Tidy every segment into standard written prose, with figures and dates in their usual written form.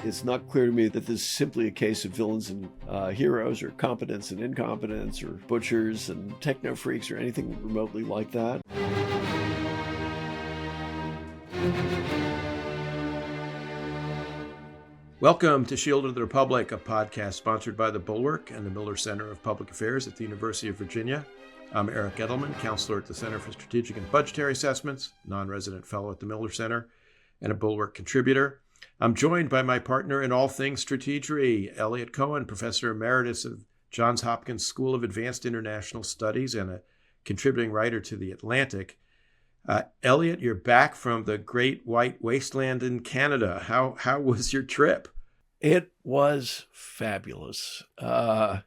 It's not clear to me that this is simply a case of villains and heroes, or competence and incompetence, or butchers and techno freaks, or anything remotely like that. Welcome to Shield of the Republic, a podcast sponsored by the Bulwark and the Miller Center of Public Affairs at the University of Virginia. I'm Eric Edelman, counselor at the Center for Strategic and Budgetary Assessments, non-resident fellow at the Miller Center, and a Bulwark contributor. I'm joined by my partner in all things strategery, Eliot Cohen, professor emeritus of Johns Hopkins School of Advanced International Studies and a contributing writer to The Atlantic. Eliot, you're back from the Great White Wasteland in Canada. How was your trip? It was fabulous. The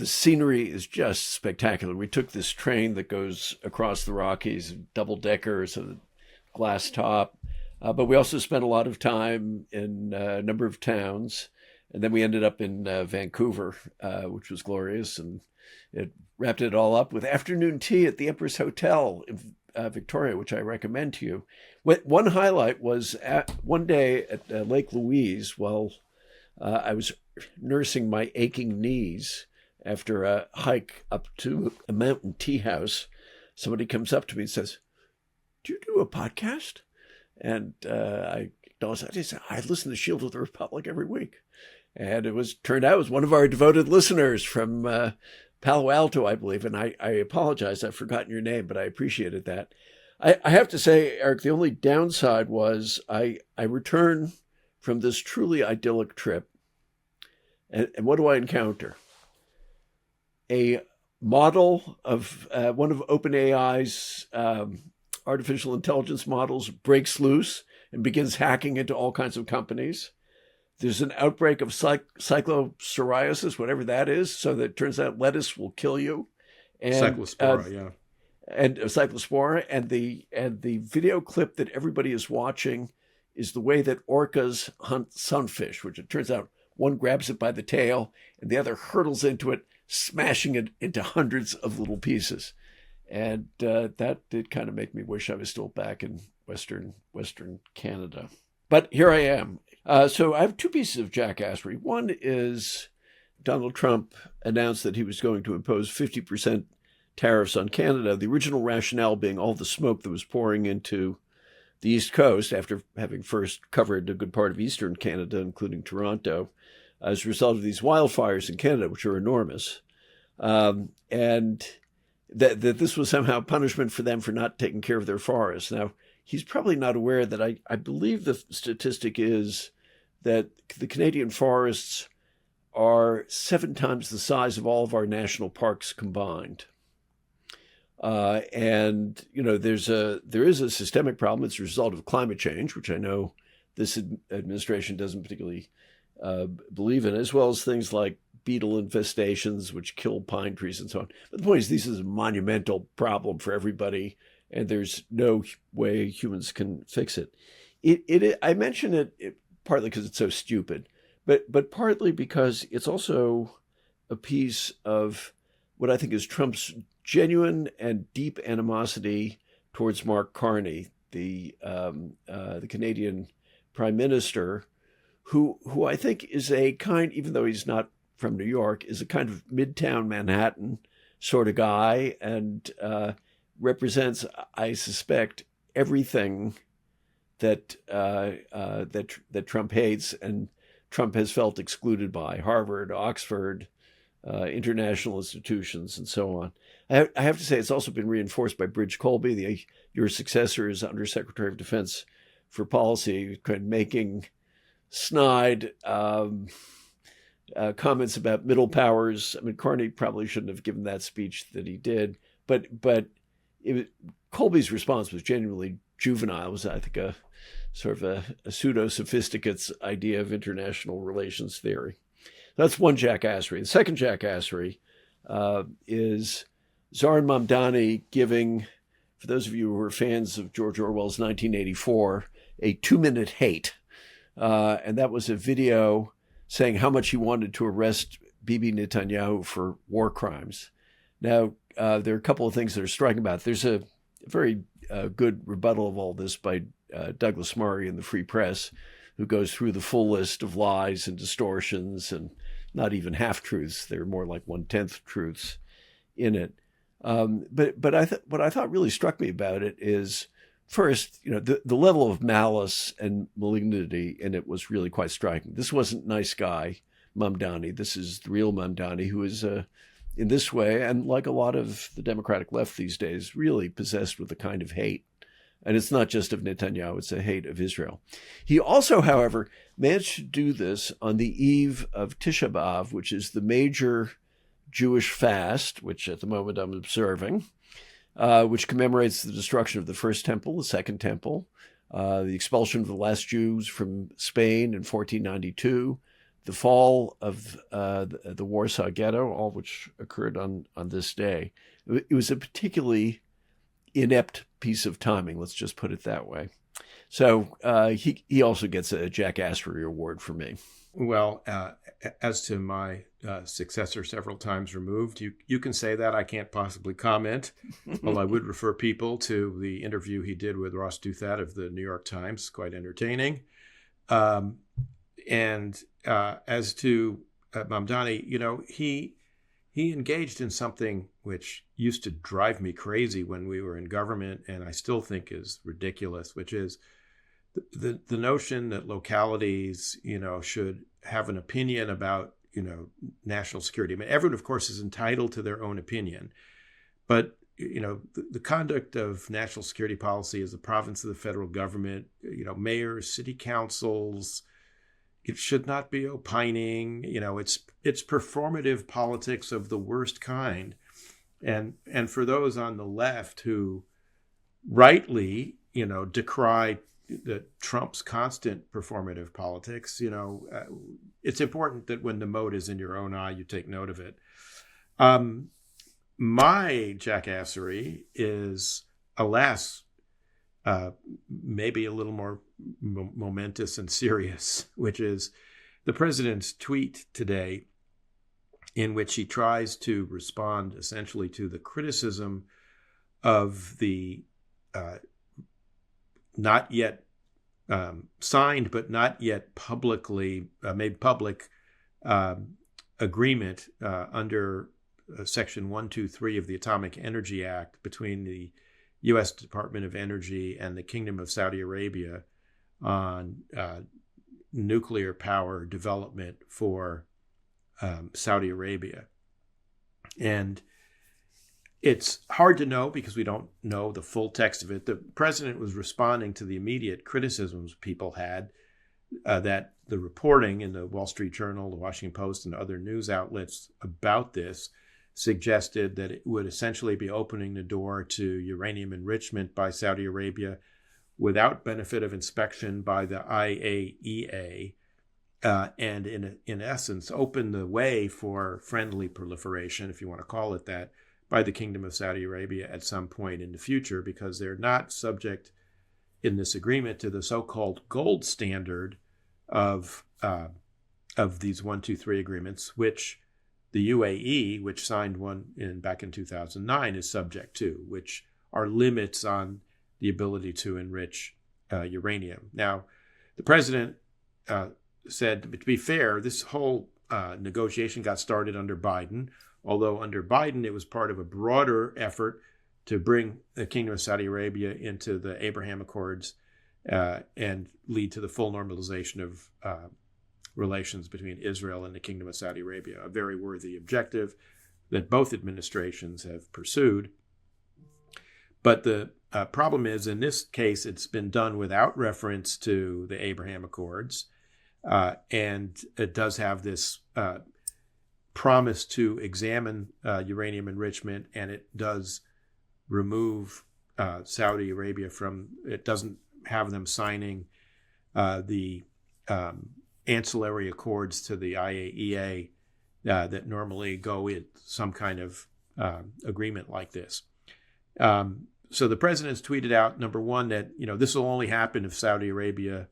scenery is just spectacular. We took this train that goes across the Rockies, double decker, so glass top. But we also spent a lot of time in a number of towns. And then we ended up in Vancouver, which was glorious. And it wrapped it all up with afternoon tea at the Empress Hotel in Victoria, which I recommend to you. One highlight was one day at Lake Louise, while I was nursing my aching knees after a hike up to a mountain tea house. Somebody comes up to me and says, "Do you do a podcast?" And I said, "I listen to Shield of the Republic every week." And turned out it was one of our devoted listeners from Palo Alto, I believe. And I apologize, I've forgotten your name, but I appreciated that. I have to say, Eric, the only downside was I returned from this truly idyllic trip. And what do I encounter? A model of one of OpenAI's artificial intelligence models breaks loose and begins hacking into all kinds of companies. There's an outbreak of cyclopsoriasis, whatever that is, so that it turns out lettuce will kill you. And, Cyclospora, and cyclospora. And the video clip that everybody is watching is the way that orcas hunt sunfish, which it turns out one grabs it by the tail and the other hurtles into it, smashing it into hundreds of little pieces. And that did kind of make me wish I was still back in Western Canada. But here I am. So I have two pieces of jackassery. One is Donald Trump announced that he was going to impose 50% tariffs on Canada, the original rationale being all the smoke that was pouring into the East Coast after having first covered a good part of Eastern Canada, including Toronto, as a result of these wildfires in Canada, which are enormous. And that this was somehow punishment for them for not taking care of their forests. Now, he's probably not aware that I believe the statistic is that the Canadian forests are 7 times the size of all of our national parks combined. And, there is a systemic problem. It's a result of climate change, which I know this administration doesn't particularly believe in, as well as things like beetle infestations, which kill pine trees and so on. But the point is, this is a monumental problem for everybody, and there's no way humans can fix it. I mention it partly because it's so stupid, but partly because it's also a piece of what I think is Trump's genuine and deep animosity towards Mark Carney, the Canadian Prime Minister, who I think is a kind, even though he's not from New York, is a kind of Midtown Manhattan sort of guy, and represents, I suspect, everything that Trump hates and Trump has felt excluded by: Harvard, Oxford, international institutions, and so on. I have to say it's also been reinforced by Bridge Colby, your successor as Undersecretary of Defense for Policy, kind of making snide comments about middle powers. I mean, Carney probably shouldn't have given that speech that he did, but Colby's response was genuinely juvenile. It was, I think, a sort of a pseudo-sophisticate's idea of international relations theory. That's one jackassery. The second jackassery is Zoran Mamdani giving, for those of you who are fans of George Orwell's 1984, a 2-minute hate. And that was a video saying how much he wanted to arrest Bibi Netanyahu for war crimes. Now, there are a couple of things that are striking about it. There's a very good rebuttal of all this by Douglas Murray in the Free Press, who goes through the full list of lies and distortions and not even half-truths. They're more like 1/10 truths in it. But what I thought really struck me about it is, first, the level of malice and malignity in it was really quite striking. This wasn't nice guy Mamdani. This is the real Mamdani, who is in this way, and like a lot of the Democratic left these days, really possessed with a kind of hate. And it's not just of Netanyahu, it's a hate of Israel. He also, however, managed to do this on the eve of Tisha B'Av, which is the major Jewish fast, which at the moment I'm observing, which commemorates the destruction of the First Temple, the Second Temple, the expulsion of the last Jews from Spain in 1492, the fall of the Warsaw Ghetto, all which occurred on this day. It was a particularly inept piece of timing, let's just put it that way. So he also gets a jackassery award from me. Well, as to my successor several times removed, you can say that. I can't possibly comment. Well, I would refer people to the interview he did with Ross Douthat of the New York Times, quite entertaining. And as to Mamdani, he engaged in something which used to drive me crazy when we were in government, and I still think is ridiculous, which is the notion that localities, should have an opinion about, national security. I mean, everyone, of course, is entitled to their own opinion, but the conduct of national security policy is the province of the federal government. Mayors, city councils. It should not be opining. It's performative politics of the worst kind. And for those on the left who rightly, decry Trump's constant performative politics, it's important that when the mote is in your own eye, you take note of it. My jackassery is, alas, maybe a little more momentous and serious, which is the president's tweet today, in which he tries to respond essentially to the criticism of the not yet signed but not yet publicly made public agreement under Section 123 of the Atomic Energy Act between the U.S. Department of Energy and the Kingdom of Saudi Arabia on nuclear power development for Saudi Arabia. And it's hard to know because we don't know the full text of it. The president was responding to the immediate criticisms people had that the reporting in the Wall Street Journal, the Washington Post, and other news outlets about this suggested that it would essentially be opening the door to uranium enrichment by Saudi Arabia without benefit of inspection by the IAEA, and in essence open the way for friendly proliferation, if you want to call it that, by the Kingdom of Saudi Arabia at some point in the future, because they're not subject in this agreement to the so-called gold standard of these 123 agreements, which the UAE, which signed one back in 2009, is subject to, which are limits on the ability to enrich uranium. Now, the president said, to be fair, this whole negotiation got started under Biden, although under Biden it was part of a broader effort to bring the Kingdom of Saudi Arabia into the Abraham Accords and lead to the full normalization of relations between Israel and the Kingdom of Saudi Arabia, a very worthy objective that both administrations have pursued. But the problem is, in this case, it's been done without reference to the Abraham Accords, and it does have this promise to examine uranium enrichment, and it does remove Saudi Arabia from, it doesn't have them signing the ancillary accords to the IAEA that normally go with some kind of agreement like this. So the president's tweeted out, number one, that this will only happen if Saudi Arabia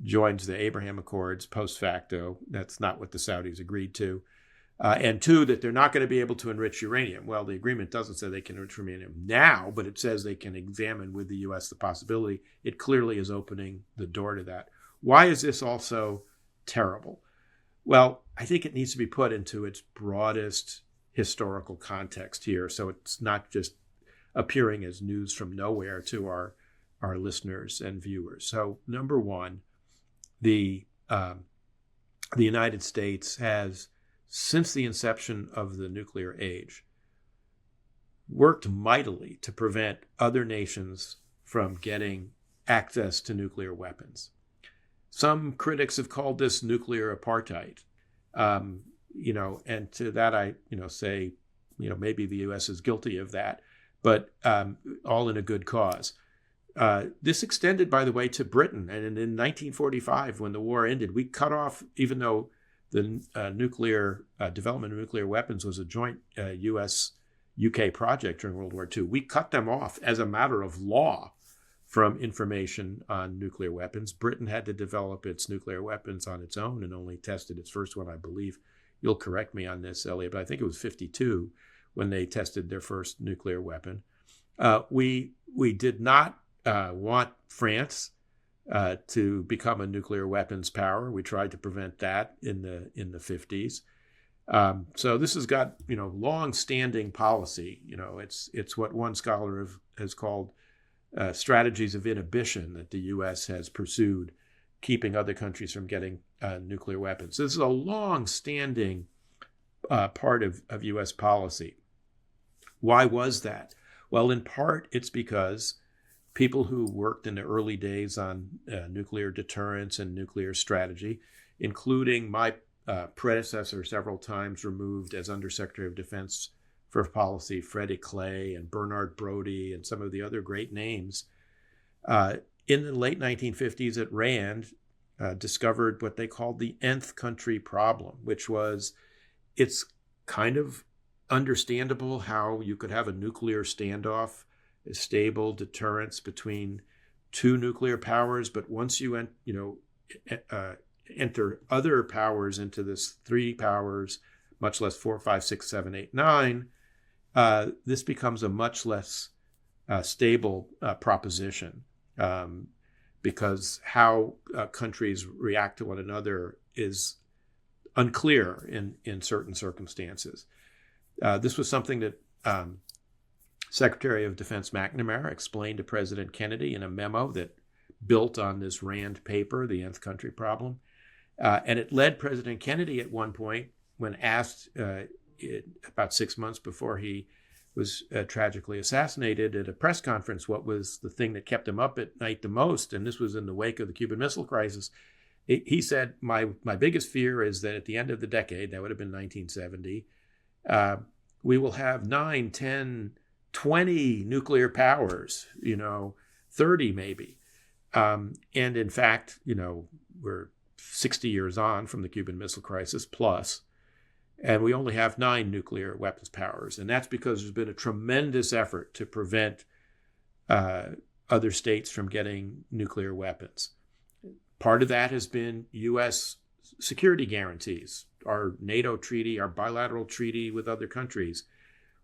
joins the Abraham Accords post facto. That's not what the Saudis agreed to. And two, that they're not going to be able to enrich uranium. Well, the agreement doesn't say they can enrich uranium now, but it says they can examine with the U.S. the possibility. It clearly is opening the door to that. Why is this also terrible? Well, I think it needs to be put into its broadest historical context here, so it's not just appearing as news from nowhere to our listeners and viewers. So, number one, the United States has, since the inception of the nuclear age, worked mightily to prevent other nations from getting access to nuclear weapons. Some critics have called this nuclear apartheid. And to that I, say, maybe the U.S. is guilty of that, but all in a good cause. This extended, by the way, to Britain. And in 1945, when the war ended, we cut off, even though the nuclear development of nuclear weapons was a joint U.S.-UK project during World War II, we cut them off as a matter of law from information on nuclear weapons. Britain had to develop its nuclear weapons on its own and only tested its first one, I believe. You'll correct me on this, Eliot, but I think it was 1952 when they tested their first nuclear weapon. We did not want France to become a nuclear weapons power. We tried to prevent that in the 50s. So this has got long-standing policy. It's what one scholar has called strategies of inhibition that the U.S. has pursued, keeping other countries from getting nuclear weapons. This is a long-standing part of U.S. policy. Why was that? Well, in part, it's because people who worked in the early days on nuclear deterrence and nuclear strategy, including my predecessor, several times removed as Undersecretary of Defense for Policy, Freddie Clay and Bernard Brodie and some of the other great names, in the late 1950s at Rand, discovered what they called the nth country problem, which was, it's kind of understandable how you could have a nuclear standoff, a stable deterrence between two nuclear powers, but once you enter other powers into this three powers, much less 4, 5, 6, 7, 8, 9, this becomes a much less stable proposition, because how countries react to one another is unclear in certain circumstances. This was something that Secretary of Defense McNamara explained to President Kennedy in a memo that built on this Rand paper, the nth country problem. And it led President Kennedy at one point, when asked about 6 months before he was tragically assassinated, at a press conference, what was the thing that kept him up at night the most, and this was in the wake of the Cuban Missile Crisis. He said, my biggest fear is that at the end of the decade, that would have been 1970, we will have 9, 10, 20 nuclear powers, 30 maybe. And in fact, we're 60 years on from the Cuban Missile Crisis plus, and we only have 9 nuclear weapons powers. And that's because there's been a tremendous effort to prevent other states from getting nuclear weapons. Part of that has been U.S. security guarantees, our NATO treaty, our bilateral treaty with other countries,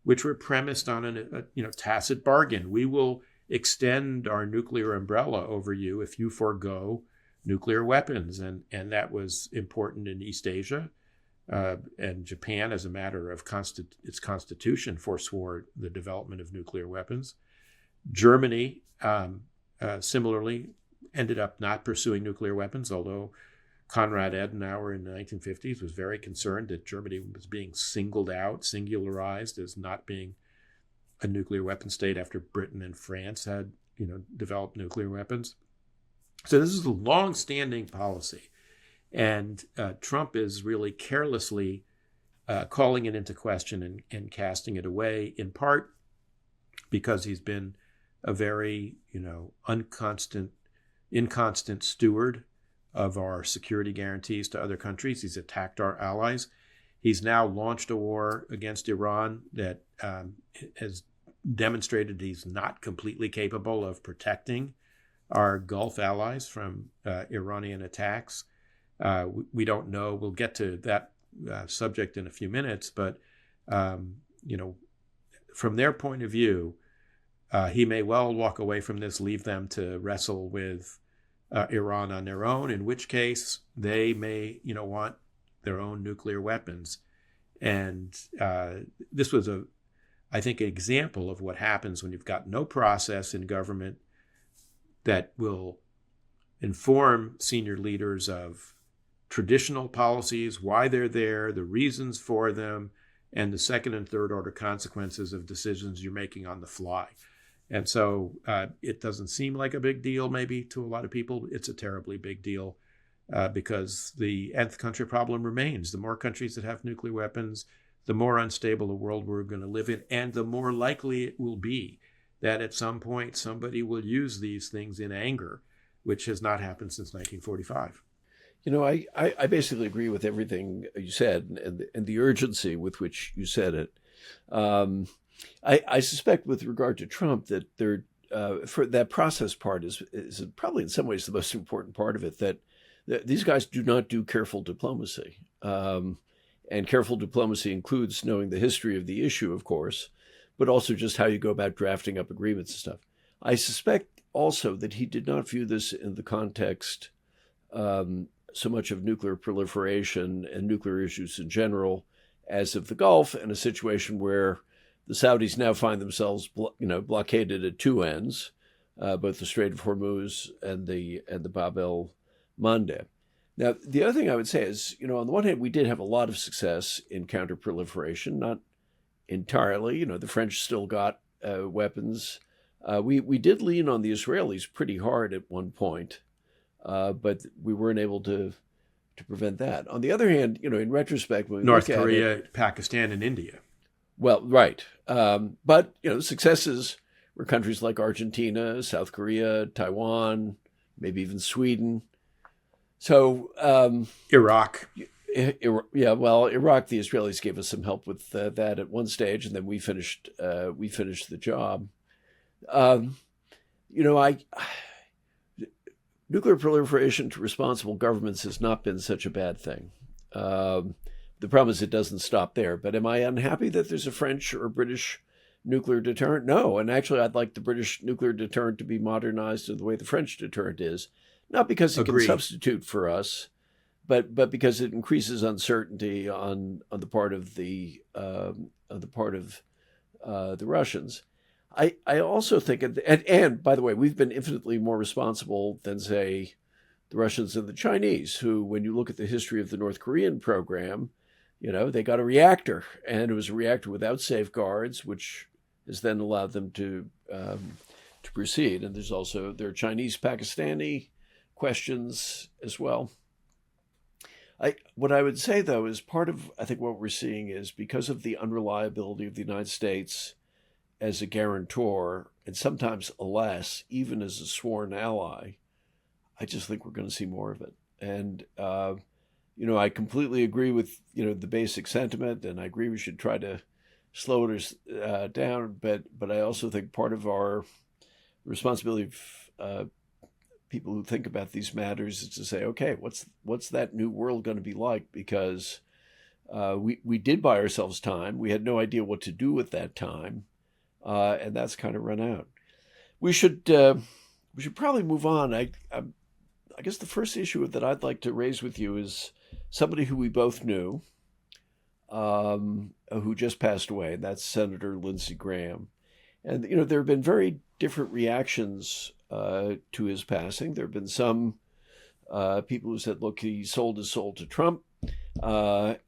which were premised on a tacit bargain. We will extend our nuclear umbrella over you if you forego nuclear weapons. And that was important in East Asia. And Japan, as a matter of its constitution, forswore the development of nuclear weapons. Germany, similarly, ended up not pursuing nuclear weapons, although Konrad Adenauer in the 1950s was very concerned that Germany was being singled out, singularized as not being a nuclear weapon state after Britain and France had, developed nuclear weapons. So this is a long-standing policy. And Trump is really carelessly calling it into question and casting it away, in part because he's been a very, inconstant steward of our security guarantees to other countries. He's attacked our allies. He's now launched a war against Iran that has demonstrated he's not completely capable of protecting our Gulf allies from Iranian attacks. We don't know. We'll get to that subject in a few minutes, but from their point of view, he may well walk away from this, leave them to wrestle with Iran on their own, in which case they may, want their own nuclear weapons. And this was I think, an example of what happens when you've got no process in government that will inform senior leaders of traditional policies, why they're there, the reasons for them, and the second and third order consequences of decisions you're making on the fly. And so it doesn't seem like a big deal, maybe, to a lot of people. It's a terribly big deal because the nth country problem remains. The more countries that have nuclear weapons, the more unstable a world we're going to live in, and the more likely it will be that at some point somebody will use these things in anger, which has not happened since 1945. I basically agree with everything you said and the urgency with which you said it. I suspect with regard to Trump that for that process part is probably in some ways the most important part of it, that these guys do not do careful diplomacy. And careful diplomacy includes knowing the history of the issue, of course, but also just how you go about drafting up agreements and stuff. I suspect also that he did not view this in the context so much of nuclear proliferation and nuclear issues in general as of the Gulf, and a situation where the Saudis now find themselves, blockaded at two ends, both the Strait of Hormuz and the Bab el-Mandeb. Now, the other thing I would say is, on the one hand, we did have a lot of success in counter-proliferation, not entirely. The French still got weapons. We did lean on the Israelis pretty hard at one point, but we weren't able to prevent that. On the other hand, in retrospect, when we North look at Korea, it, Pakistan, and India. Well, right. But, successes were countries like Argentina, South Korea, Taiwan, maybe even Sweden. So Iraq. Iraq, the Israelis gave us some help with that at one stage, and then we finished the job. Nuclear proliferation to responsible governments has not been such a bad thing. The problem is it doesn't stop there. But am I unhappy that there's a French or British nuclear deterrent? No. And actually, I'd like the British nuclear deterrent to be modernized in the way the French deterrent is. Not because it can substitute for us, but because it increases uncertainty on the part of the Russians. I also think, and by the way, we've been infinitely more responsible than, say, the Russians and the Chinese, who, when you look at the history of the North Korean program, they got a reactor, and it was a reactor without safeguards, which has then allowed them to proceed. And there are Chinese-Pakistani questions as well. What I would say, though, is part of, I think, what we're seeing is because of the unreliability of the United States as a guarantor, and sometimes, alas, even as a sworn ally, I just think we're going to see more of it. And, I completely agree with, the basic sentiment, and I agree we should try to slow it down. But I also think part of our responsibility of people who think about these matters is to say, okay, what's that new world going to be like? Because we did buy ourselves time. We had no idea what to do with that time, and that's kind of run out. We should probably move on. I guess the first issue that I'd like to raise with you is somebody who we both knew, who just passed away, and that's Senator Lindsey Graham. And, there have been very different reactions to his passing. There have been some people who said, look, he sold his soul to Trump.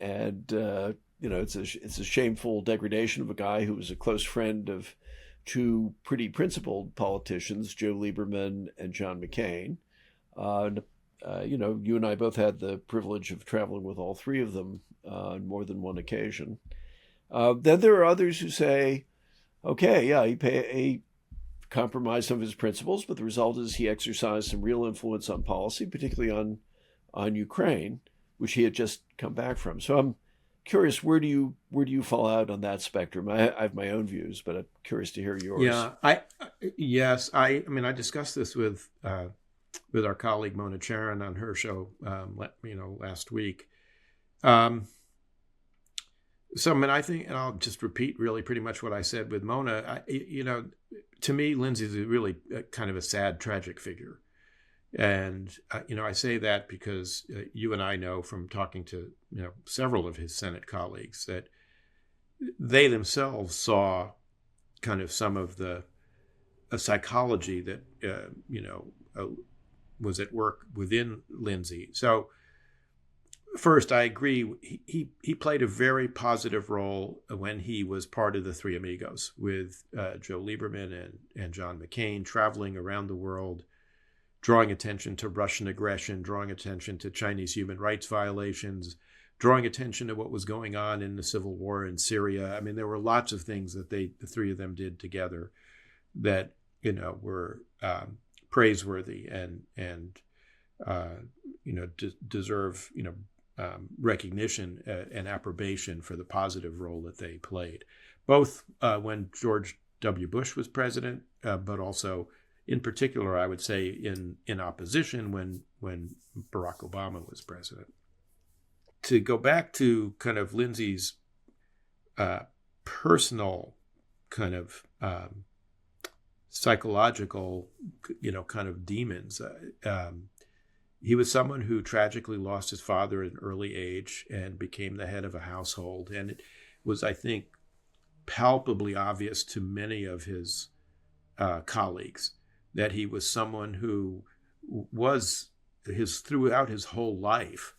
It's a shameful degradation of a guy who was a close friend of two pretty principled politicians, Joe Lieberman and John McCain. You and I both had the privilege of traveling with all three of them on more than one occasion. Then there are others who say, okay, yeah, he compromised some of his principles, but the result is he exercised some real influence on policy, particularly on Ukraine, which he had just come back from. So I'm curious, where do you fall out on that spectrum? I have my own views, but I'm curious to hear yours. Yeah, I discussed this with our colleague Mona Charan on her show, last week. So, I mean, I think, and I'll just repeat really pretty much what I said with Mona. To me, Lindsey's really kind of a sad, tragic figure. And, I say that because you and I know from talking to, several of his Senate colleagues that they themselves saw kind of some of the psychology that, was at work within Lindsey. So, first, I agree. He played a very positive role when he was part of the Three Amigos with Joe Lieberman and John McCain, traveling around the world, drawing attention to Russian aggression, drawing attention to Chinese human rights violations, drawing attention to what was going on in the civil war in Syria. I mean, there were lots of things that the three of them did together that were praiseworthy and deserve recognition and approbation for the positive role that they played, both when George W. Bush was president, but also in particular, I would say in opposition when Barack Obama was president. To go back to kind of Lindsey's personal kind of psychological, kind of demons. He was someone who tragically lost his father at an early age and became the head of a household. And it was, I think, palpably obvious to many of his colleagues that he was someone who was throughout his whole life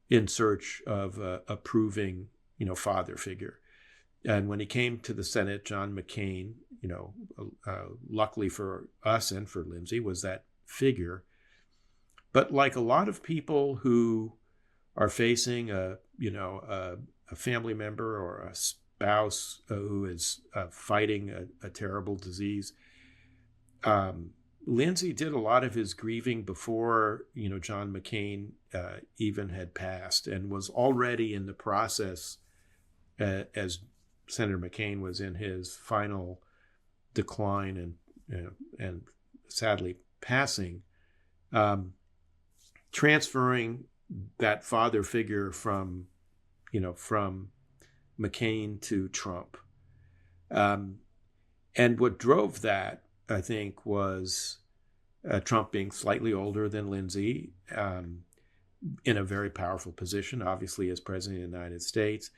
in search of a approving, father figure. And when he came to the Senate, John McCain, luckily for us and for Lindsey, was that figure. But like a lot of people who are facing a family member or a spouse who is fighting a terrible disease, Lindsey did a lot of his grieving before, John McCain even had passed, and was already in the process as Senator McCain was in his final decline and sadly passing, transferring that father figure from McCain to Trump. And what drove that, I think, was Trump being slightly older than Lindsey, in a very powerful position, obviously, as president of the United States.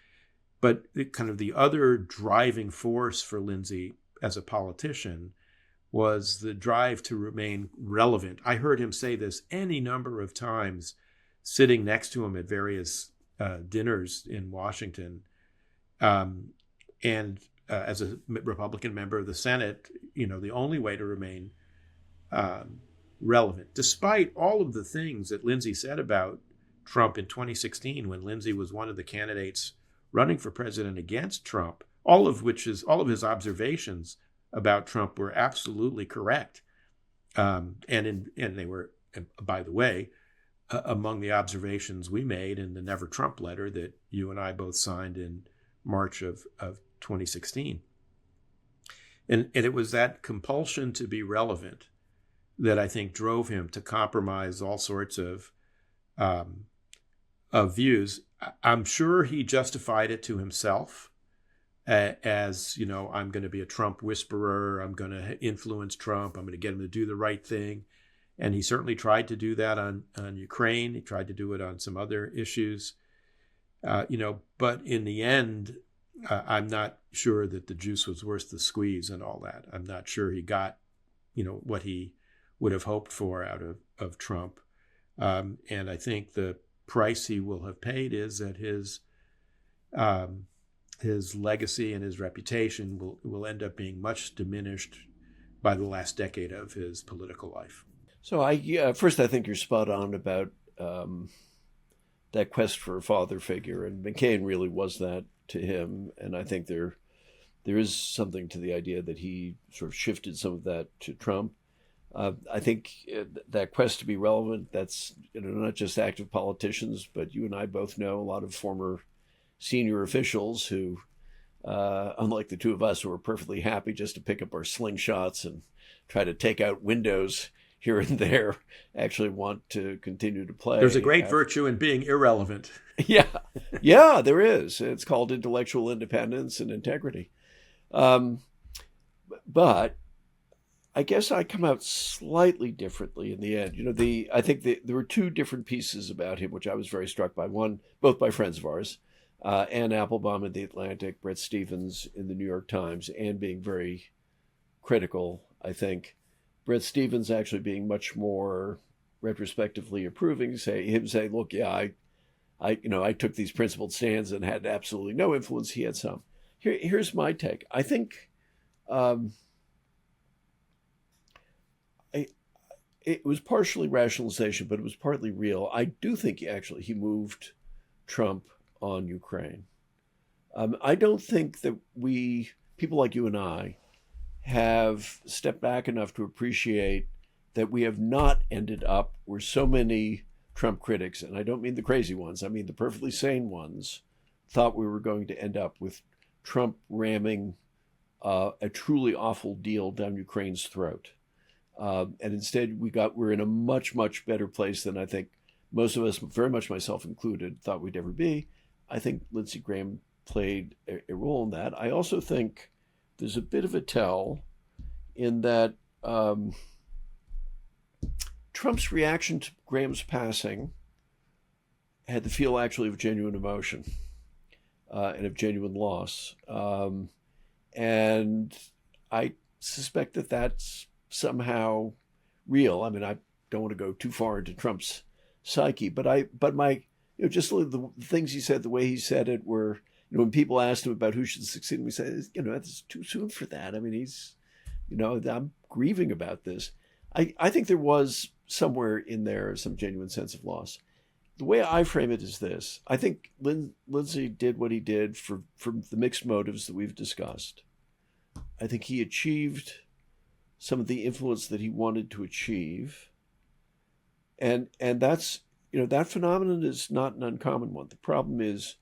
But kind of the other driving force for Lindsey as a politician was the drive to remain relevant. I heard him say this any number of times sitting next to him at various dinners in Washington. And as a Republican member of the Senate, the only way to remain relevant, despite all of the things that Lindsey said about Trump in 2016, when Lindsey was one of the candidates running for president against Trump, all of his observations about Trump were absolutely correct. And they were, by the way, among the observations we made in the Never Trump letter that you and I both signed in March of 2016. And it was that compulsion to be relevant that I think drove him to compromise all sorts of views. I'm sure he justified it to himself as, I'm going to be a Trump whisperer. I'm going to influence Trump. I'm going to get him to do the right thing. And he certainly tried to do that on Ukraine. He tried to do it on some other issues. But in the end, I'm not sure that the juice was worth the squeeze and all that. I'm not sure he got, what he would have hoped for out of Trump. And I think the price he will have paid is that his legacy and his reputation will end up being much diminished by the last decade of his political life. So first, I think you're spot on about that quest for a father figure, and McCain really was that to him. And I think there is something to the idea that he sort of shifted some of that to Trump. I think that quest to be relevant, that's not just active politicians, but you and I both know a lot of former senior officials who, unlike the two of us, who are perfectly happy just to pick up our slingshots and try to take out windows here and there actually want to continue to play. There's a great virtue in being irrelevant. Yeah, there is. It's called intellectual independence and integrity. But I guess I come out slightly differently in the end. I think there were two different pieces about him, which I was very struck by. One, both by friends of ours, Ann Applebaum in The Atlantic, Bret Stephens in the New York Times, and being very critical, I think. Bret Stephens actually being much more retrospectively approving, saying, look, yeah, I took these principled stands and had absolutely no influence. He had some. Here's my take. I think it was partially rationalization, but it was partly real. I do think he moved Trump on Ukraine. I don't think that people like you and I, have stepped back enough to appreciate that we have not ended up where so many Trump critics, and I don't mean the crazy ones, I mean the perfectly sane ones, thought we were going to end up with Trump ramming a truly awful deal down Ukraine's throat. And instead we're in a much, much better place than I think most of us, very much myself included, thought we'd ever be. I think Lindsey Graham played a role in that. I also think there's a bit of a tell in that Trump's reaction to Graham's passing had the feel actually of genuine emotion and of genuine loss. And I suspect that that's somehow real. I mean, I don't want to go too far into Trump's psyche, but just the things he said, the way he said it were, when people asked him about who should succeed him, he said, it's too soon for that. I mean, I'm grieving about this. I think there was somewhere in there some genuine sense of loss. The way I frame it is this. I think Lindsey did what he did for the mixed motives that we've discussed. I think he achieved some of the influence that he wanted to achieve. And that's, that phenomenon is not an uncommon one. The problem is,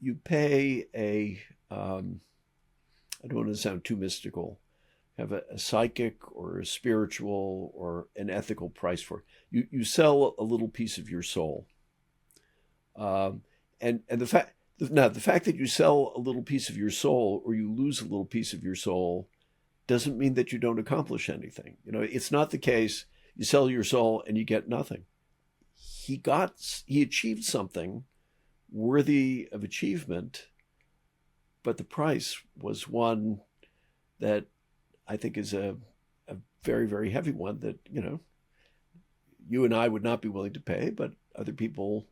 you pay I don't want to sound too mystical, have a psychic or a spiritual or an ethical price for it. You sell a little piece of your soul. And the fact that you sell a little piece of your soul or you lose a little piece of your soul doesn't mean that you don't accomplish anything. It's not the case you sell your soul and you get nothing. He achieved something worthy of achievement, but the price was one that I think is a very, very heavy one that, you and I would not be willing to pay, but other people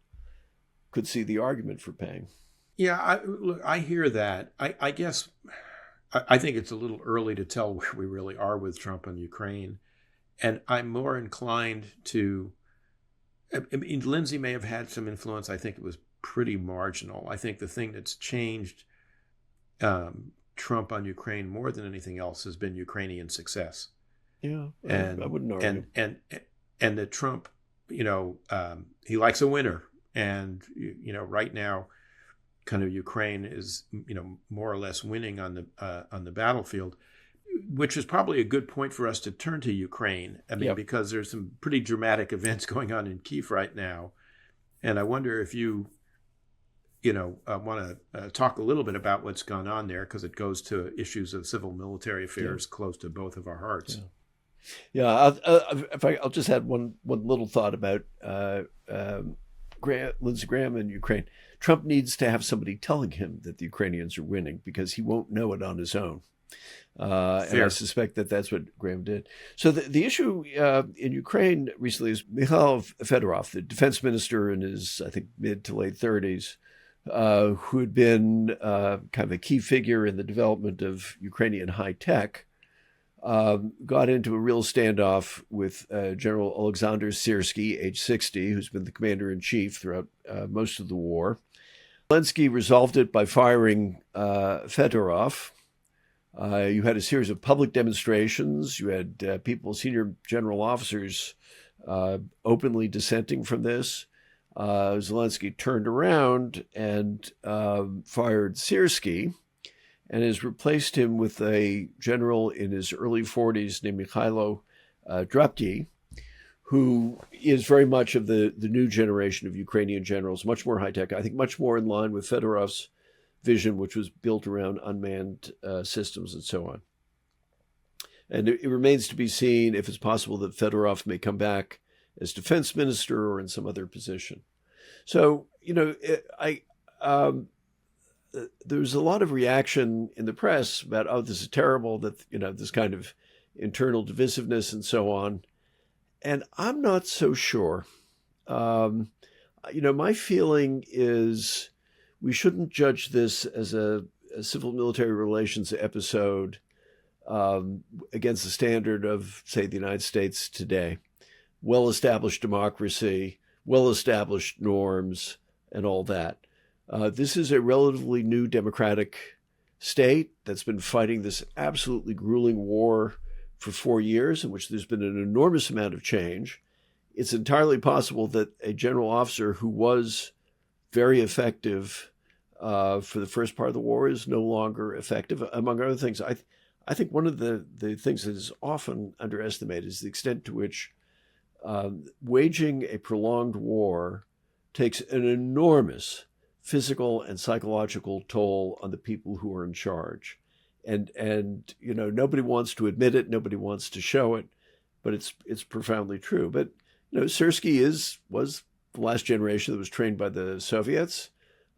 could see the argument for paying. Yeah, I hear that. I guess I think it's a little early to tell where we really are with Trump and Ukraine. And I'm more inclined to, Lindsey may have had some influence. I think it was pretty marginal. I think the thing that's changed Trump on Ukraine more than anything else has been Ukrainian success. Yeah, I wouldn't argue. And that Trump, he likes a winner, and right now, kind of Ukraine is more or less winning on the battlefield, which is probably a good point for us to turn to Ukraine. I mean, because there's some pretty dramatic events going on in Kyiv right now, and I wonder if you want to talk a little bit about what's gone on there, because it goes to issues of civil military affairs close to both of our hearts. Yeah, I'll just add one little thought about Lindsey Graham and Ukraine. Trump needs to have somebody telling him that the Ukrainians are winning, because he won't know it on his own. And I suspect that that's what Graham did. So the issue in Ukraine recently is Mikhail Fedorov, the defense minister in his, I think, mid to late 30s, who had been kind of a key figure in the development of Ukrainian high tech, got into a real standoff with General Alexander Syrskyi, age 60, who's been the commander-in-chief throughout most of the war. Zelensky resolved it by firing Fedorov. You had a series of public demonstrations. You had senior general officers, openly dissenting from this. Zelensky turned around and fired Syrskyi, and has replaced him with a general in his early 40s named Mikhailo Drapki, who is very much of the new generation of Ukrainian generals, much more high tech, I think much more in line with Fedorov's vision, which was built around unmanned systems and so on. And it remains to be seen if it's possible that Fedorov may come back as defense minister or in some other position. So, there's a lot of reaction in the press about, oh, this is terrible, that, this kind of internal divisiveness and so on. And I'm not so sure. My feeling is we shouldn't judge this as a civil military relations episode against the standard of, say, the United States today. Well-established democracy, well-established norms, and all that. This is a relatively new democratic state that's been fighting this absolutely grueling war for 4 years, in which there's been an enormous amount of change. It's entirely possible that a general officer who was very effective for the first part of the war is no longer effective, among other things. I think one of the things that is often underestimated is the extent to which waging a prolonged war takes an enormous physical and psychological toll on the people who are in charge. And nobody wants to admit it, nobody wants to show it, but it's profoundly true. But Syrskyi was the last generation that was trained by the Soviets.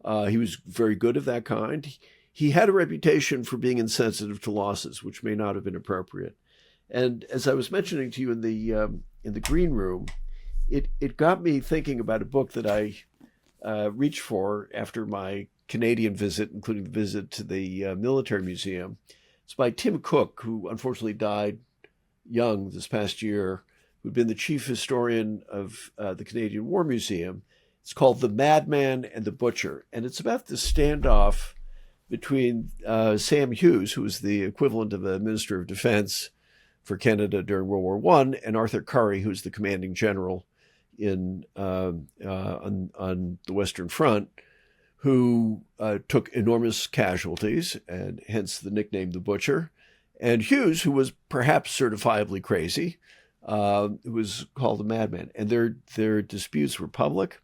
He was very good of that kind. He had a reputation for being insensitive to losses, which may not have been appropriate. And as I was mentioning to you in the green room, it got me thinking about a book that I reached for after my Canadian visit, including the visit to the military museum. It's by Tim Cook, who unfortunately died young this past year, who'd been the chief historian of the Canadian War Museum. It's called The Madman and the Butcher, and it's about the standoff between Sam Hughes, who was the equivalent of a Minister of Defense for Canada during World War I, and Arthur Currie, who's the commanding general on the Western Front, who took enormous casualties, and hence the nickname The Butcher. And Hughes, who was perhaps certifiably crazy, was called the Madman. And their disputes were public,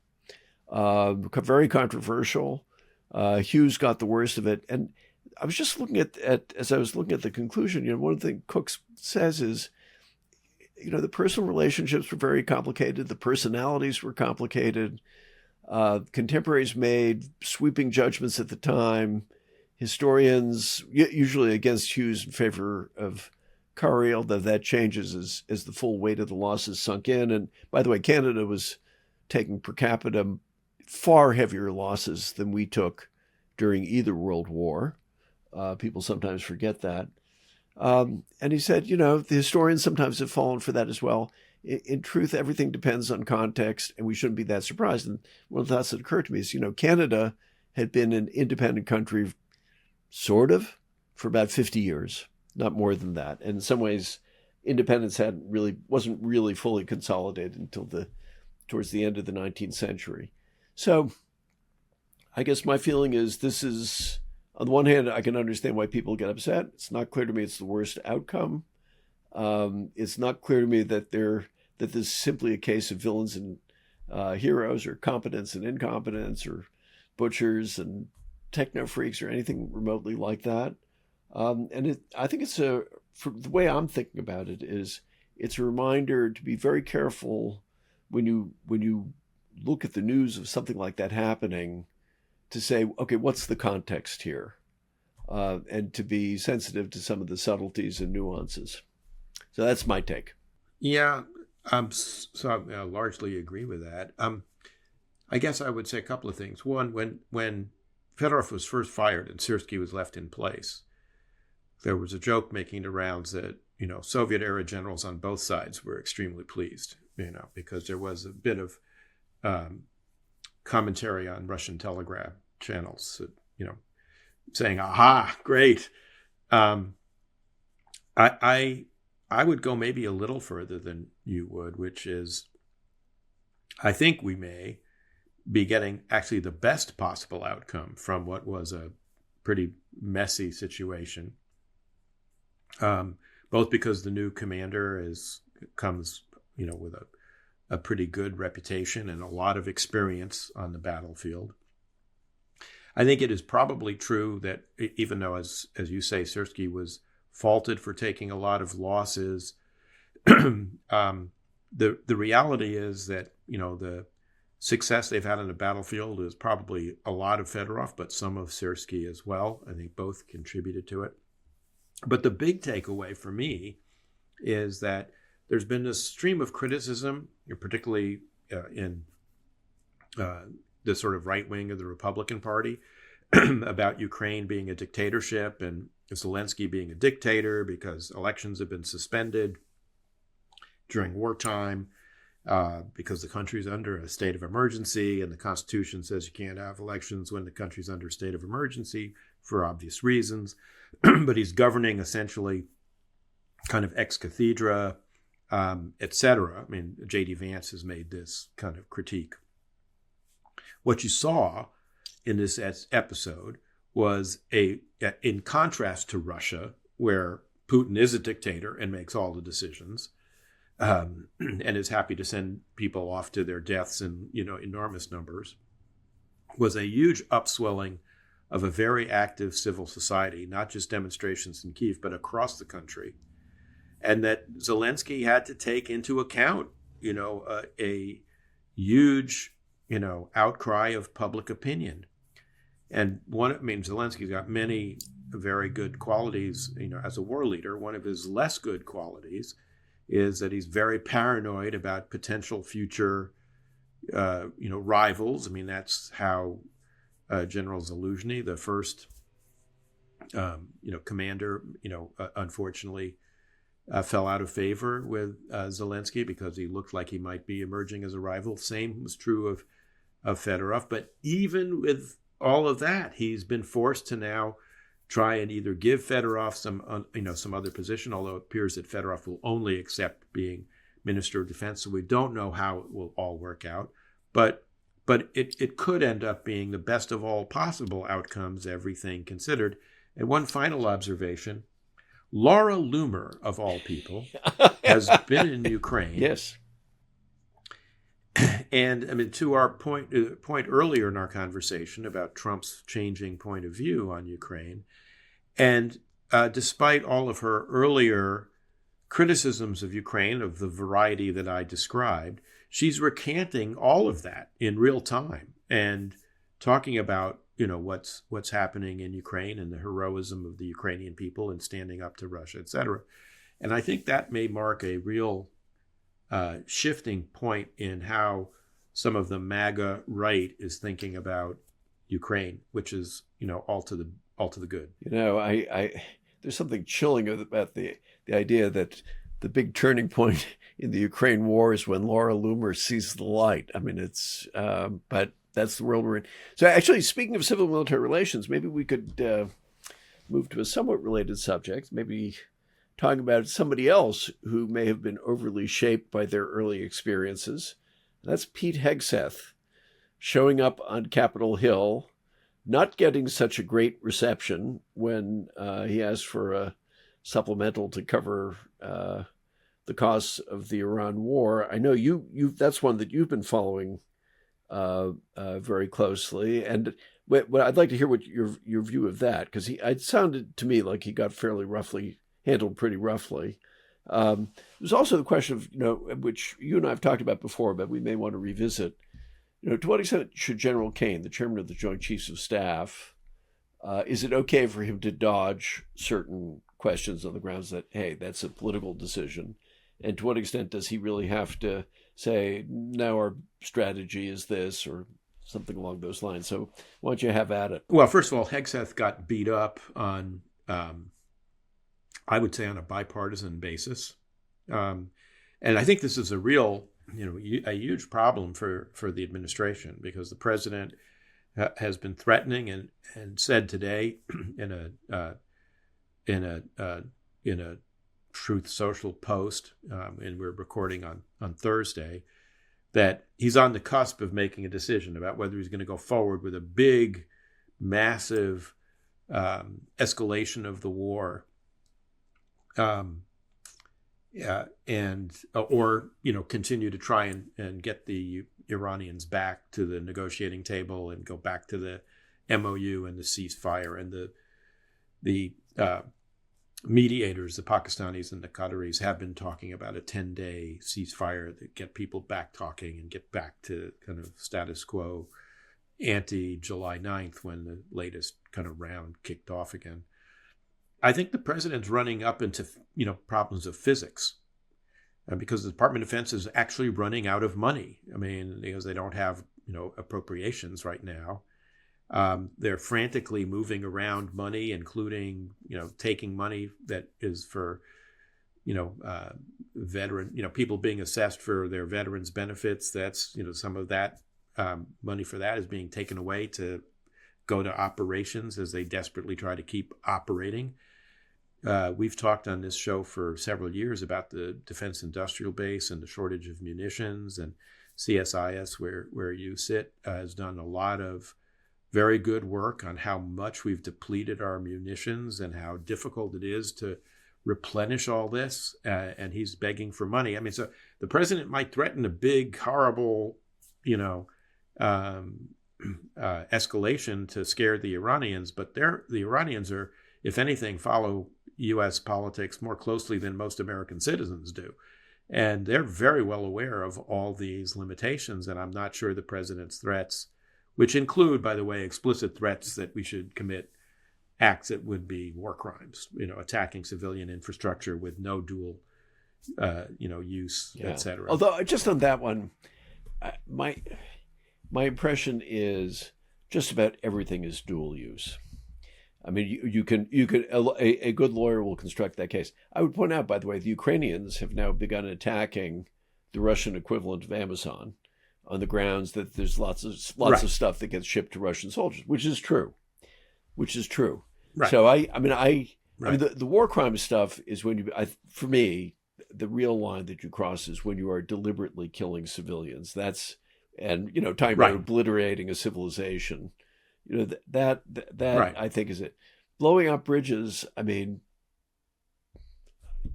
very controversial. Hughes got the worst of it. And I was just looking at as I was looking at the conclusion, one of the things Cook says is, the personal relationships were very complicated. The personalities were complicated. Contemporaries made sweeping judgments at the time. Historians, usually against Hughes in favor of Currie, although that changes as the full weight of the losses sunk in. And by the way, Canada was taking per capita far heavier losses than we took during either World War. People sometimes forget that. And he said, the historians sometimes have fallen for that as well. In truth, everything depends on context, and we shouldn't be that surprised. And one of the thoughts that occurred to me is, Canada had been an independent country, sort of, for about 50 years, not more than that. And in some ways, independence wasn't really fully consolidated until towards the end of the 19th century. So I guess my feeling is this is, on the one hand, I can understand why people get upset. It's not clear to me it's the worst outcome. It's not clear to me that this is simply a case of villains and heroes, or competence and incompetence, or butchers and techno freaks, or anything remotely like that. I think for the way I'm thinking about it is, it's a reminder to be very careful when you look at the news of something like that happening, to say, okay, what's the context here? And to be sensitive to some of the subtleties and nuances. So that's my take. Yeah, so I largely agree with that. I guess I would say a couple of things. One, when Fedorov was first fired and Syrskyi was left in place, there was a joke making the rounds that, Soviet-era generals on both sides were extremely pleased, because there was a bit of commentary on Russian telegraph channels, saying, aha, great. I would go maybe a little further than you would, which is, I think we may be getting actually the best possible outcome from what was a pretty messy situation. Both because the new commander comes, with a pretty good reputation and a lot of experience on the battlefield. I think it is probably true that even though, as you say, Syrskyi was faulted for taking a lot of losses, the reality is that, the success they've had on the battlefield is probably a lot of Fedorov, but some of Syrskyi as well. I think both contributed to it. But the big takeaway for me is that there's been this stream of criticism, particularly in the sort of right wing of the Republican Party, about Ukraine being a dictatorship and Zelensky being a dictator because elections have been suspended during wartime, because the country's under a state of emergency, and the Constitution says you can't have elections when the country's under a state of emergency for obvious reasons. But he's governing essentially kind of ex cathedra, et cetera. I mean, J.D. Vance has made this kind of critique. What you saw in this episode was in contrast to Russia, where Putin is a dictator and makes all the decisions, and is happy to send people off to their deaths in enormous numbers, was a huge upswelling of a very active civil society, not just demonstrations in Kyiv, but across the country. And that Zelensky had to take into account, a huge, outcry of public opinion. And Zelensky's got many very good qualities, as a war leader. One of his less good qualities is that he's very paranoid about potential future, rivals. I mean, that's how General Zaluzhny, the first, commander, unfortunately, fell out of favor with Zelensky because he looked like he might be emerging as a rival. Same was true of Fedorov. But even with all of that, he's been forced to now try and either give Fedorov some other position, although it appears that Fedorov will only accept being Minister of Defense. So we don't know how it will all work out. But it could end up being the best of all possible outcomes, everything considered. And one final observation, Laura Loomer, of all people, has been in Ukraine. Yes. And to our point earlier in our conversation about Trump's changing point of view on Ukraine, and despite all of her earlier criticisms of Ukraine, of the variety that I described, she's recanting all of that in real time and talking about what's happening in Ukraine and the heroism of the Ukrainian people and standing up to Russia, et cetera. And I think that may mark a real shifting point in how some of the MAGA right is thinking about Ukraine, which is all to the good. I there's something chilling about the idea that the big turning point in the Ukraine war is when Laura Loomer sees the light. I mean, it's but that's the world we're in. So actually, speaking of civil-military relations, maybe we could move to a somewhat related subject, maybe talking about somebody else who may have been overly shaped by their early experiences. And that's Pete Hegseth, showing up on Capitol Hill, not getting such a great reception when he asked for a supplemental to cover the costs of the Iran war. I know you that's one that you've been following very closely, and what I'd like to hear what your view of that, because it sounded to me like he got handled pretty roughly. There's also the question of which you and I have talked about before, but we may want to revisit. To what extent should General Kane, the chairman of the Joint Chiefs of Staff, is it okay for him to dodge certain questions on the grounds that, hey, that's a political decision? And to what extent does he really have to say, no, our strategy is this, or something along those lines? So why don't you have at it? Well, first of all, Hegseth got beat up on, I would say, on a bipartisan basis. And I think this is a real, a huge problem for the administration, because the president has been threatening and said today in a Truth Social post, and we're recording on Thursday, that he's on the cusp of making a decision about whether he's going to go forward with a big, massive escalation of the war. and or continue to try and get the Iranians back to the negotiating table and go back to the MOU and the ceasefire, and the mediators, the Pakistanis and the Qataris, have been talking about a 10-day ceasefire that get people back talking and get back to kind of status quo ante July 9th, when the latest kind of round kicked off again. I think the president's running up into problems of physics, because the Department of Defense is actually running out of money. I mean, because they don't have appropriations right now. They're frantically moving around money, including taking money that is for veteran people being assessed for their veterans benefits. That's some of that money for that is being taken away to go to operations as they desperately try to keep operating. We've talked on this show for several years about the defense industrial base and the shortage of munitions, and CSIS, where you sit, has done a lot of very good work on how much we've depleted our munitions and how difficult it is to replenish all this. And he's begging for money. I mean, so the president might threaten a big, horrible, escalation to scare the Iranians, but the Iranians are, if anything, follow U.S. politics more closely than most American citizens do. And they're very well aware of all these limitations. And I'm not sure the president's threats, which include, by the way, explicit threats that we should commit acts that would be war crimes, attacking civilian infrastructure with no dual, use, etc. Although just on that one, my impression is just about everything is dual use. I mean, you can a good lawyer will construct that case. I would point out, by the way, the Ukrainians have now begun attacking the Russian equivalent of Amazon on the grounds that there's lots of stuff that gets shipped to Russian soldiers, which is true. Right. So I mean, the war crime stuff is when for me, the real line that you cross is when you are deliberately killing civilians. Talking about obliterating a civilization. That I think is it. Blowing up bridges, I mean,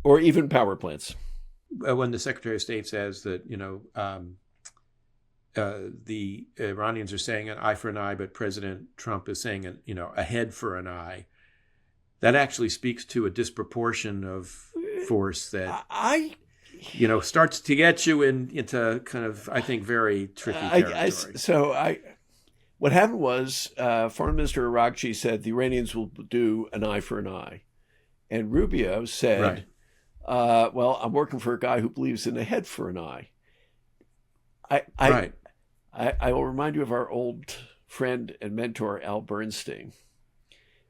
or even power plants. When the Secretary of State says that, the Iranians are saying an eye for an eye, but President Trump is saying, a head for an eye, that actually speaks to a disproportion of force that starts to get you into kind of, I think, very tricky territory. What happened was Foreign Minister Irakchi said the Iranians will do an eye for an eye. And Rubio said, well, I'm working for a guy who believes in a head for an eye. I will remind you of our old friend and mentor, Al Bernstein,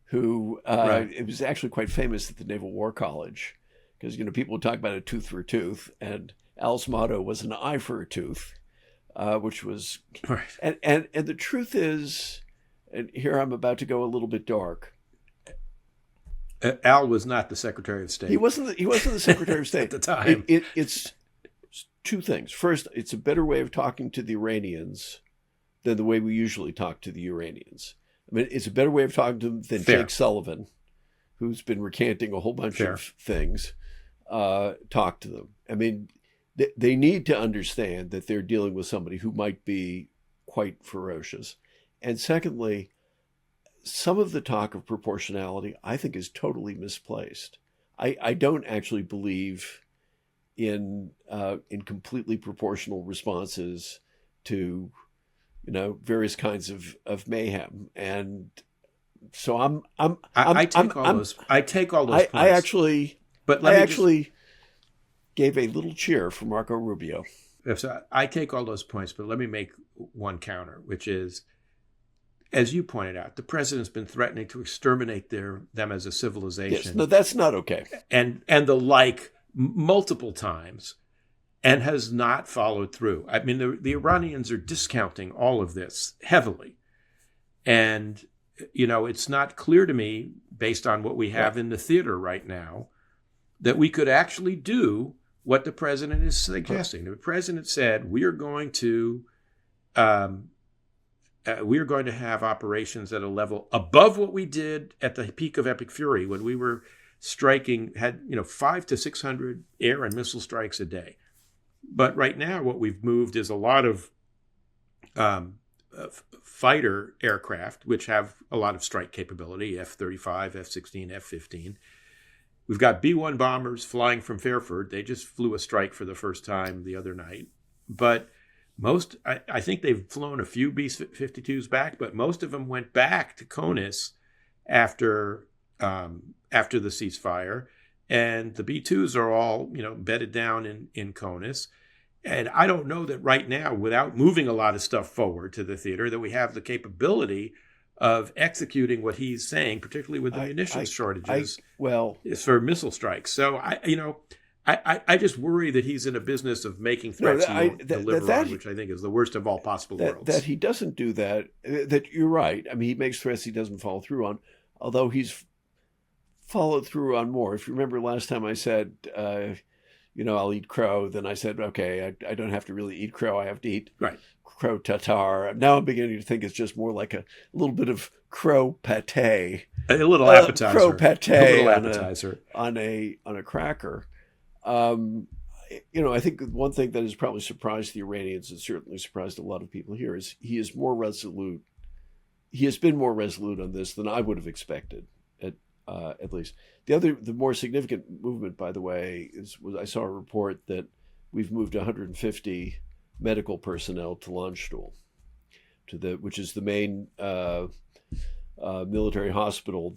who it was actually quite famous at the Naval War College because, people would talk about a tooth for a tooth. And Al's motto was an eye for a tooth. Which was, and the truth is, and here I'm about to go a little bit dark. Al was not the Secretary of State. He wasn't the Secretary of State at the time. It's two things. First, it's a better way of talking to the Iranians than the way we usually talk to the Iranians. I mean, it's a better way of talking to them than Jake Sullivan, who's been recanting a whole bunch of things. Talk to them. I mean. They need to understand that they're dealing with somebody who might be quite ferocious. And secondly, some of the talk of proportionality, I think, is totally misplaced. I don't actually believe in completely proportional responses to, various kinds of mayhem. And so I take all those points. I actually gave a little cheer for Marco Rubio. So I take all those points, but let me make one counter, which is, as you pointed out, the president's been threatening to exterminate them as a civilization. Yes, no, that's not okay. And the like multiple times, and has not followed through. I mean, the Iranians are discounting all of this heavily. And, it's not clear to me, based on what we have in the theater right now, that we could actually do what the president is suggesting. The president said, we are going to have operations at a level above what we did at the peak of Epic Fury, when we were had 500 to 600 air and missile strikes a day. But right now, what we've moved is a lot of fighter aircraft, which have a lot of strike capability, F-35, F-16, F-15. We've got B-1 bombers flying from Fairford. They just flew a strike for the first time the other night. But I think they've flown a few B-52s back, but most of them went back to Konus after the ceasefire. And the B-2s are all, bedded down in Konus. And I don't know that right now, without moving a lot of stuff forward to the theater, that we have the capability of executing what he's saying, particularly with the munitions shortages, is for missile strikes. So I just worry that he's in a business of making threats he won't deliver on, which I think is the worst of all possible worlds. That he doesn't do that. That you're right. I mean, he makes threats he doesn't follow through on, although he's followed through on more. If you remember last time I said, I'll eat crow. Then I said, okay, I don't have to really eat crow. I have to eat crow tartare. Now I'm beginning to think it's just more like a little bit of crow pate. A little appetizer. Crow pate. A little appetizer. On a cracker. I think one thing that has probably surprised the Iranians and certainly surprised a lot of people here is he is more resolute. He has been more resolute on this than I would have expected, at least. The more significant movement, by the way, was I saw a report that we've moved 150 medical personnel to Landstuhl, which is the main military hospital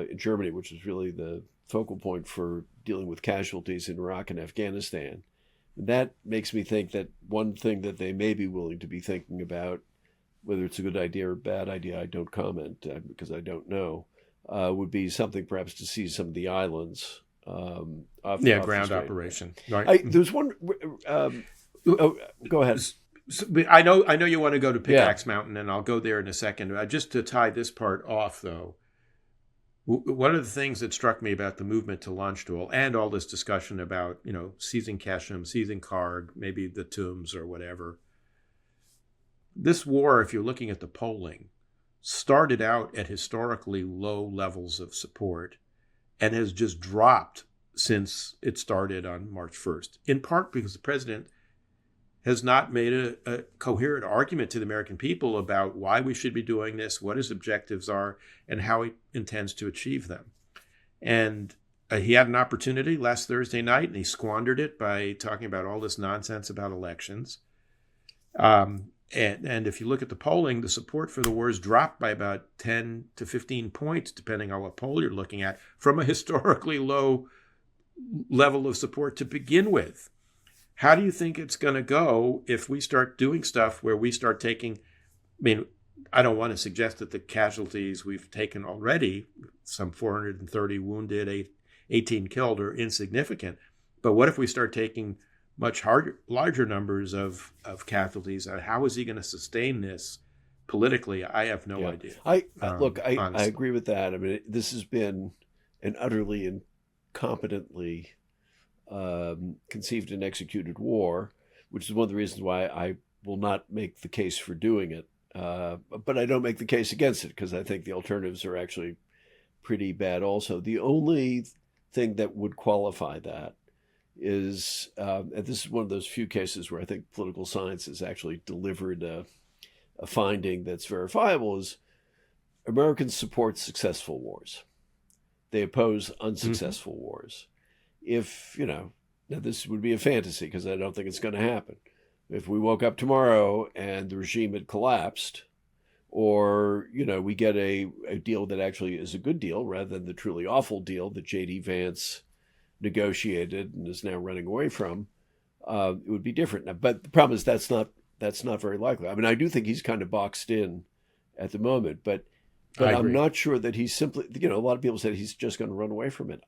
in Germany, which is really the focal point for dealing with casualties in Iraq and Afghanistan. And that makes me think that one thing that they may be willing to be thinking about, whether it's a good idea or a bad idea, I don't comment because I don't know, would be something perhaps to seize some of the islands. Ground operation. Right. There's one. Go ahead. I know you want to go to Pickaxe Mountain, and I'll go there in a second. Just to tie this part off, though, one of the things that struck me about the movement to Landstuhl and all this discussion about, seizing Kashem, seizing Karg, maybe the tombs or whatever, this war, if you're looking at the polling, started out at historically low levels of support and has just dropped since it started on March 1st, in part because the president has not made a coherent argument to the American people about why we should be doing this, what his objectives are, and how he intends to achieve them. And he had an opportunity last Thursday night, and he squandered it by talking about all this nonsense about elections. And if you look at the polling, the support for the war has dropped by about 10 to 15 points, depending on what poll you're looking at, from a historically low level of support to begin with. How do you think it's going to go if we start doing stuff where we start taking, I don't want to suggest that the casualties we've taken already, some 430 wounded, 18 killed, are insignificant. But what if we start taking much larger numbers of casualties? How is he going to sustain this politically? I have no idea. I agree with that. This has been an utterly incompetently conceived and executed war, which is one of the reasons why I will not make the case for doing it. But I don't make the case against it because I think the alternatives are actually pretty bad also. The only thing that would qualify that is, and this is one of those few cases where I think political science has actually delivered a finding that's verifiable, is Americans support successful wars. They oppose unsuccessful wars. If, now this would be a fantasy because I don't think it's going to happen. If we woke up tomorrow and the regime had collapsed, or, we get a deal that actually is a good deal rather than the truly awful deal that J.D. Vance negotiated and is now running away from, it would be different. Now, but the problem is that's not very likely. I do think he's kind of boxed in at the moment, but I'm not sure that he's simply, a lot of people said he's just going to run away from it.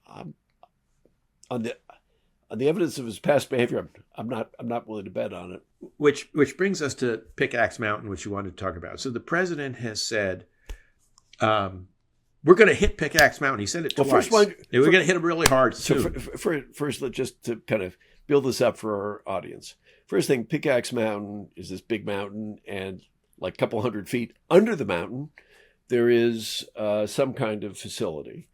On the evidence of his past behavior, I'm not willing to bet on it. Which brings us to Pickaxe Mountain, which you wanted to talk about. So the president has said, we're going to hit Pickaxe Mountain. He said it twice. We're going to hit him really hard soon. So first, just to kind of build this up for our audience. First thing, Pickaxe Mountain is this big mountain, and like a couple hundred feet under the mountain, there is some kind of facility.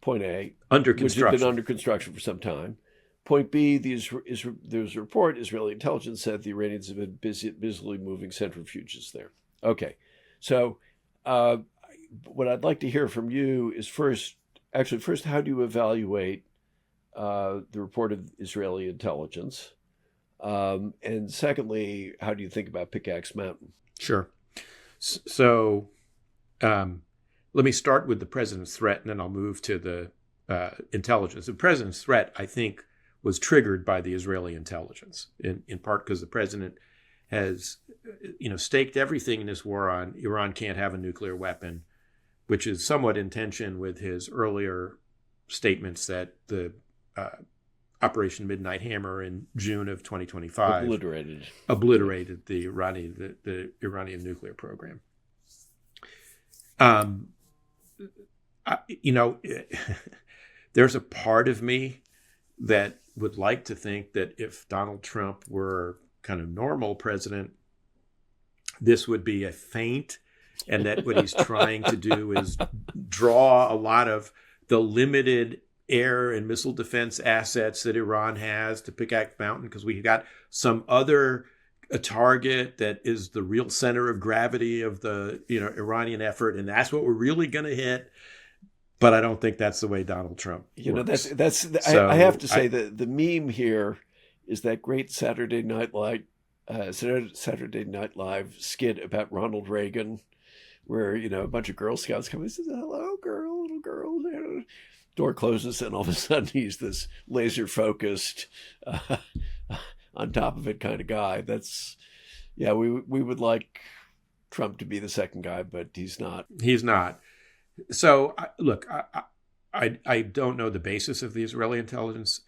Point A, under which has construction. been under construction for some time. Point B, there's a report, Israeli intelligence said the Iranians have been busily moving centrifuges there. Okay, so what I'd like to hear from you is first, how do you evaluate the report of Israeli intelligence? And secondly, how do you think about Pickaxe Mountain? Sure. So let me start with the president's threat, and then I'll move to the intelligence. The president's threat, I think, was triggered by the Israeli intelligence, in part because the president has, staked everything in this war on Iran can't have a nuclear weapon, which is somewhat in tension with his earlier statements that the Operation Midnight Hammer in June of 2025 obliterated the Iranian nuclear program. There's a part of me that would like to think that if Donald Trump were kind of normal president, this would be a feint, and that what he's trying to do is draw a lot of the limited air and missile defense assets that Iran has to Pickaxe Mountain, because we got some other target that is the real center of gravity of the Iranian effort, and that's what we're really going to hit. But I don't think that's the way Donald Trump works. I have to say that the meme here is that great Saturday Night Live skit about Ronald Reagan, where a bunch of Girl Scouts come and says, "Hello, little girl." Door closes, and all of a sudden he's this laser focused, on top of it kind of guy. We would like Trump to be the second guy, but he's not. He's not. So, look, I don't know the basis of the Israeli intelligence.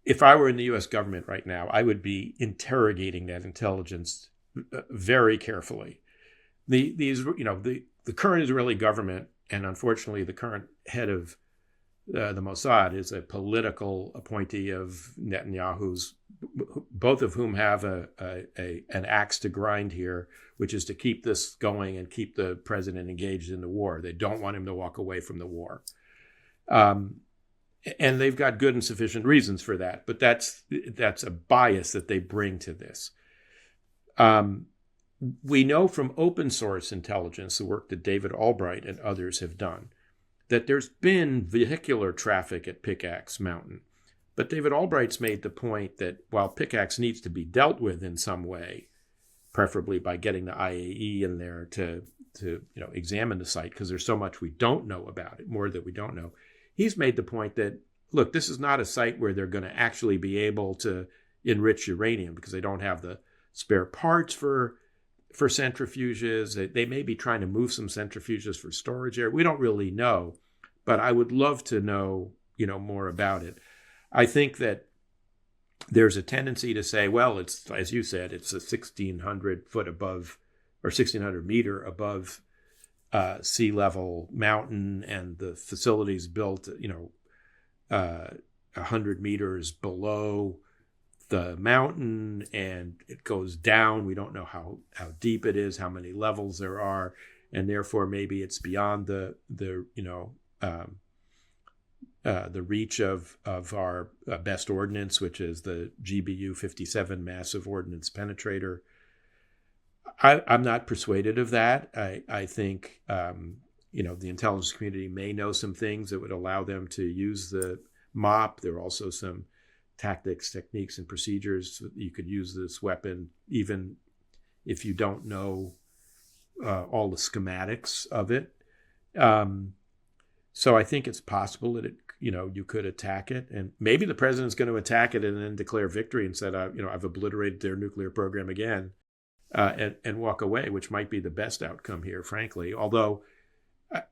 If I were in the U.S. government right now, I would be interrogating that intelligence very carefully. The current Israeli government, and unfortunately the current head of the Mossad, is a political appointee of Netanyahu's, both of whom have an axe to grind here, which is to keep this going and keep the president engaged in the war. They don't want him to walk away from the war. And they've got good and sufficient reasons for that, but that's a bias that they bring to this. We know from open source intelligence, the work that David Albright and others have done, that there's been vehicular traffic at Pickaxe Mountain. But David Albright's made the point that while Pickaxe needs to be dealt with in some way, preferably by getting the IAE in there to examine the site, because there's so much we don't know about it, more that we don't know. He's made the point that, look, this is not a site where they're going to actually be able to enrich uranium, because they don't have the spare parts for centrifuges. They may be trying to move some centrifuges for storage area. We don't really know, but I would love to know, more about it. I think that there's a tendency to say, well, it's, as you said, it's a 1,600 foot above, or 1,600 meter above sea level mountain, and the facilities built, 100 meters below the mountain, and it goes down. We don't know how deep it is, how many levels there are, and therefore maybe it's beyond the reach of our best ordnance, which is the GBU-57 massive ordnance penetrator. I'm not persuaded of that. I think the intelligence community may know some things that would allow them to use the MOP. There are also some tactics, techniques, and procedures that you could use this weapon, even if you don't know all the schematics of it. So I think it's possible that you could attack it, and maybe the president's going to attack it and then declare victory and said, I've obliterated their nuclear program again, and walk away, which might be the best outcome here, frankly. Although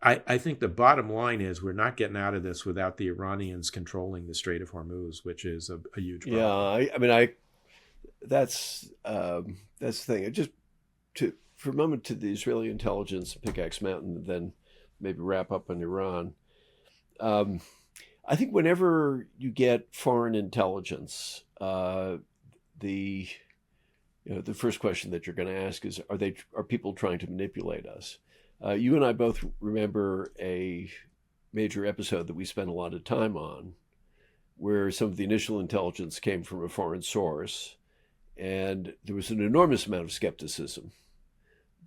I think the bottom line is we're not getting out of this without the Iranians controlling the Strait of Hormuz, which is a huge problem. Yeah, that's the thing. Just for a moment to the Israeli intelligence, Pickaxe Mountain, then maybe wrap up on Iran. I think whenever you get foreign intelligence, the first question that you're going to ask is, are people trying to manipulate us? You and I both remember a major episode that we spent a lot of time on, where some of the initial intelligence came from a foreign source, and there was an enormous amount of skepticism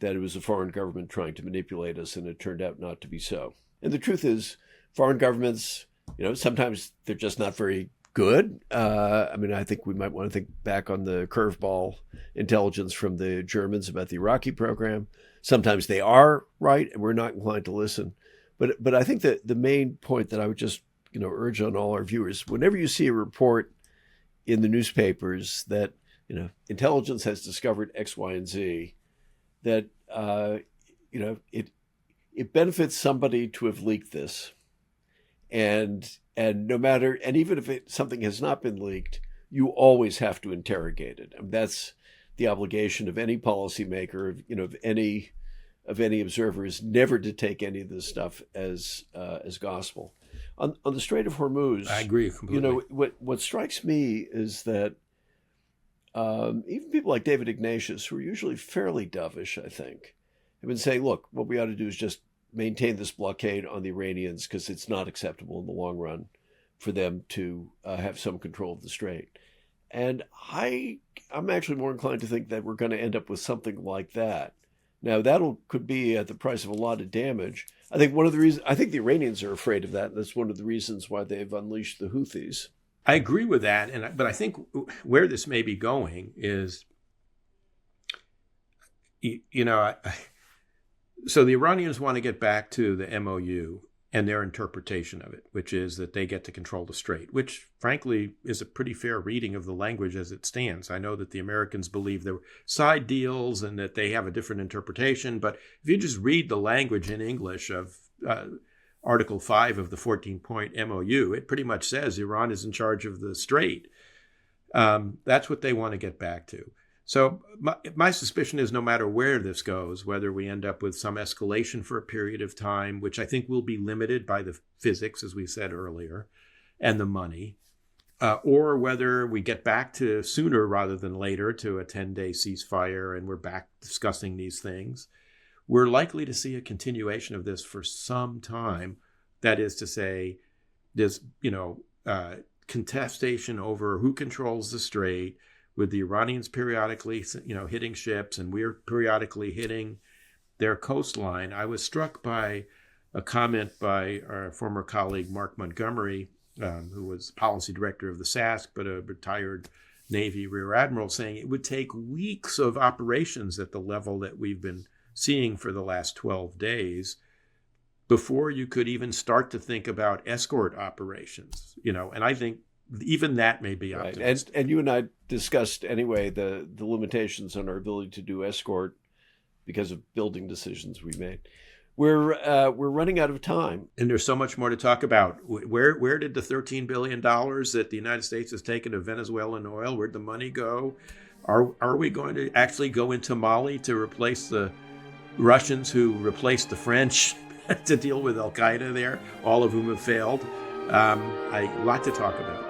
that it was a foreign government trying to manipulate us, and it turned out not to be so. And the truth is, foreign governments, sometimes they're just not very good. I think we might want to think back on the curveball intelligence from the Germans about the Iraqi program. Sometimes they are right, and we're not inclined to listen. But I think that the main point that I would just urge on all our viewers, whenever you see a report in the newspapers that intelligence has discovered X, Y, and Z, that it benefits somebody to have leaked this, and no matter, and even if something has not been leaked, you always have to interrogate it. That's the obligation of any policymaker, of any observer, is never to take any of this stuff as gospel. On the Strait of Hormuz, I agree completely. What strikes me is that even people like David Ignatius, who are usually fairly dovish, I think, have been saying, look, what we ought to do is just maintain this blockade on the Iranians, because it's not acceptable in the long run for them to have some control of the Strait. And I'm actually more inclined to think that we're going to end up with something like that. Now, could be at the price of a lot of damage. I think the Iranians are afraid of that. And that's one of the reasons why they've unleashed the Houthis. I agree with that. But I think where this may be going is, so the Iranians want to get back to the MOU and their interpretation of it, which is that they get to control the Strait, which frankly is a pretty fair reading of the language as it stands. I know that the Americans believe there were side deals and that they have a different interpretation, but if you just read the language in English of Article 5 of the 14-point MOU, it pretty much says Iran is in charge of the Strait. That's what they want to get back to. So my suspicion is no matter where this goes, whether we end up with some escalation for a period of time, which I think will be limited by the physics, as we said earlier, and the money, or whether we get back to sooner rather than later to a 10-day ceasefire and we're back discussing these things, we're likely to see a continuation of this for some time. That is to say, this, contestation over who controls the Strait, with the Iranians periodically, hitting ships, and we're periodically hitting their coastline. I was struck by a comment by our former colleague, Mark Montgomery, who was policy director of the SASC, but a retired Navy Rear Admiral, saying it would take weeks of operations at the level that we've been seeing for the last 12 days before you could even start to think about escort operations, and I think even that may be optimistic. Right. And you and I discussed anyway the limitations on our ability to do escort because of building decisions we made. We're running out of time, and there's so much more to talk about. Where did the $13 billion that the United States has taken of Venezuelan oil? Where'd the money go? Are we going to actually go into Mali to replace the Russians who replaced the French to deal with Al Qaeda there, all of whom have failed? A lot to talk about.